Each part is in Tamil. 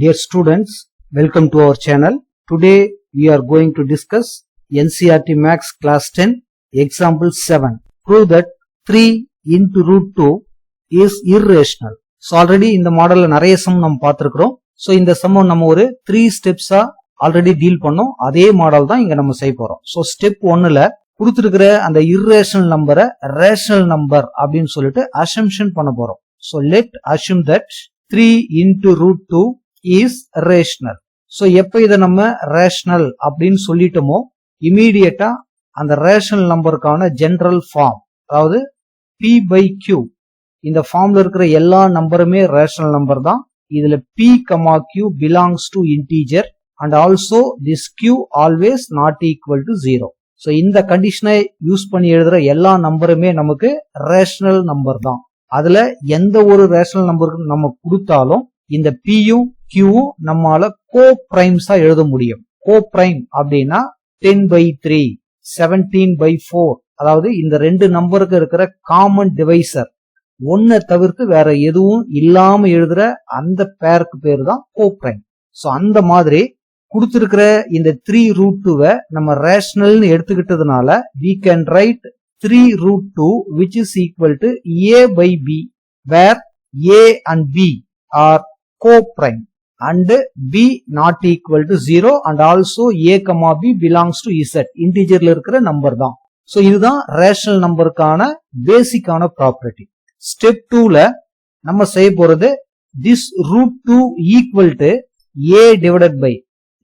Dear students, welcome to our channel. Today we are going to discuss NCERT Maths Class 10 Example 7. Prove that 3 into root 2 is irrational. So already இந்த மாடல்ல நிறைய சம் நம்ம பார்த்திருக்கிறோம். So இந்த சம் நம்ம ஒரு 3 ஸ்டெப்ஸா ஆல்ரெடி டீல் பண்ணோம். அதே மாடல் தான் இங்க நம்ம செய்ய போறோம். So ஸ்டெப் 1ல கொடுத்திருக்கிற அந்த irrational நம்பரை rational நம்பர் அப்படின்னு சொல்லிட்டு assumption பண்ண போறோம். So let assume that 3 into root 2 is rational. So எப்ப இதை நம்ம rational அப்படின்னு சொல்லிட்டோமோ இமீடியட்டா அந்த ரேஷனல் நம்பருக்கான ஜெனரல் ஃபார்ம், அதாவது p by q, இந்த ஃபார்ம்ல இருக்கிற எல்லா நம்பருமே ரேஷனல் நம்பர் தான். இதுல p, q belongs to integer and also this q always not equal to 0. So இந்த கண்டிஷனை யூஸ் பண்ணி எழுதுற எல்லா நம்பருமே நமக்கு ரேஷனல் நம்பர் தான். அதுல எந்த ஒரு ரேஷனல் நம்பருக்கு நம்ம கொடுத்தாலும் இந்த pயும் qவும் நம்மால கோ பிரைம்ஸா எழுத முடியும். கோ பிரைம் அப்படின்னா 10 by 3, 17 by 4, அதாவது இந்த ரெண்டு நம்பருக்கு இருக்கிற காமன் டிவைசர் ஒன்ன தவிர்த்து வேற எதுவும் இல்லாம எழுதுற அந்த பேருக்கு பேரு தான் கோ பிரைம். சோ அந்த மாதிரி கொடுத்திருக்கிற இந்த 3 root 2 நம்ம ரேஷனல்னு எடுத்துக்கிட்டதுனால we can write 3 root 2 which is equal to a by b, where a and b are co-prime and b not equal to 0 and also a, b belongs to z, integerல இருக்கிற நம்பர் தான். சோ இதுதான் ரேஷனல் நம்பருக்கான பேசிக்கான ப்ராப்பர்ட்டி. ஸ்டெப் 2ல நம்ம செய்ய போறது this root 2 equal to a divided by,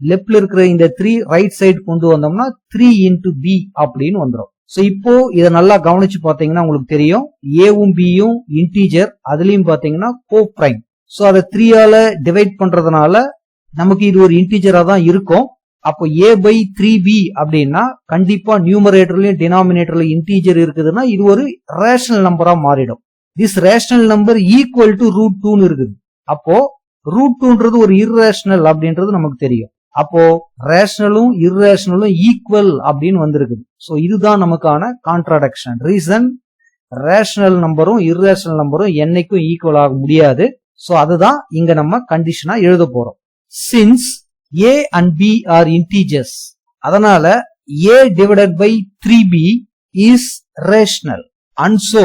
லெப்ட்ல இருக்கிற இந்த 3 ரைட் சைடு கொண்டு வந்தோம்னா 3 into b அப்படின்னு வந்துடும். சோ இப்போ இத நல்லா கவனிச்சு பாத்தீங்கன்னா உங்களுக்கு தெரியும், ஏவும் பியும் இன்டீஜர், அதுலயும் பாத்தீங்கன்னா கோ பிரைம். சோ அதை 3 ஆல டிவைட் பண்றதுனால நமக்கு இது ஒரு இன்டீஜரா தான் இருக்கும். அப்போ a by 3b அப்படின்னா கண்டிப்பா நியூமரேட்டர்லயும் டினாமினேட்டர்லயும் இன்டீஜர் இருக்குதுன்னா இது ஒரு ரேஷனல் நம்பரா மாறிடும். This rational number equal to root 2 இருக்குது. அப்போ ரூட் 2ன்றது ஒரு இர்ரேஷனல் அப்படின்றது நமக்கு தெரியும். அப்போ ரேஷனலும் இர்ரேஷனலும் ஈக்குவல் அப்படின்னு வந்திருக்குது. சோ இதுதான் நமக்கான கான்ட்ராடிக்ஷன். ரீசன், ரேஷனல் நம்பரும் இர்ரேஷனல் நம்பரும் என்னைக்கும் ஈக்குவல் ஆக முடியாது. சோ அதுதான் இங்க நம்ம கண்டிஷனா எழுத போறோம். Since a and b are integers, அதனால a divided by 3b is rational and so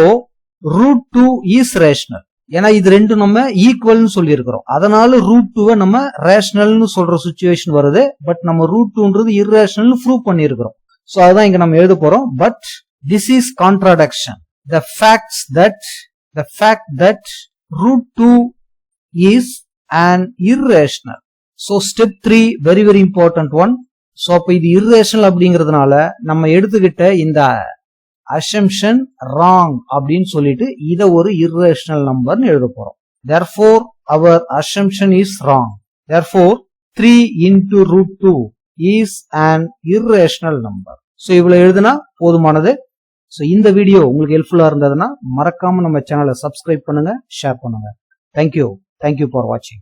root 2 is rational. ஏன்னா இது ரெண்டு நம்ம ஈக்குவல்னு சொல்லி இருக்கிறோம், அதனால ரூட் 2 நம்ம ரேஷனல்னு சொல்ற சிச்சுவேஷன் வருது. பட் நம்ம ரூட் 2ன்றது இர்ரேஷனல் ப்ரூவ் பண்ணியிருக்கிறோம். சோ அதுதான் இங்க நம்ம எழுத போறோம். But this is contradiction. the fact that root 2 is an irrational. So step 3 very very important one. So அப்ப இது irrational அப்படிங்கிறதுனால நம்ம எடுத்துக்கிட்ட இந்த assumption wrong அப்படின்னு சொல்லிட்டு இத ஒரு irrational நம்பர்னு எழுத போறோம். Therefore our assumption is wrong. Therefore 3 into root 2 is an irrational number. So இவ்வளவு எழுதுனா போதுமானது. So இந்த வீடியோ உங்களுக்கு ஹெல்ப்ஃபுல்லா இருந்ததுன்னா மறக்காம நம்ம சேனலை சப்ஸ்கிரைப் பண்ணுங்க, ஷேர் பண்ணுங்க. Thank you for watching.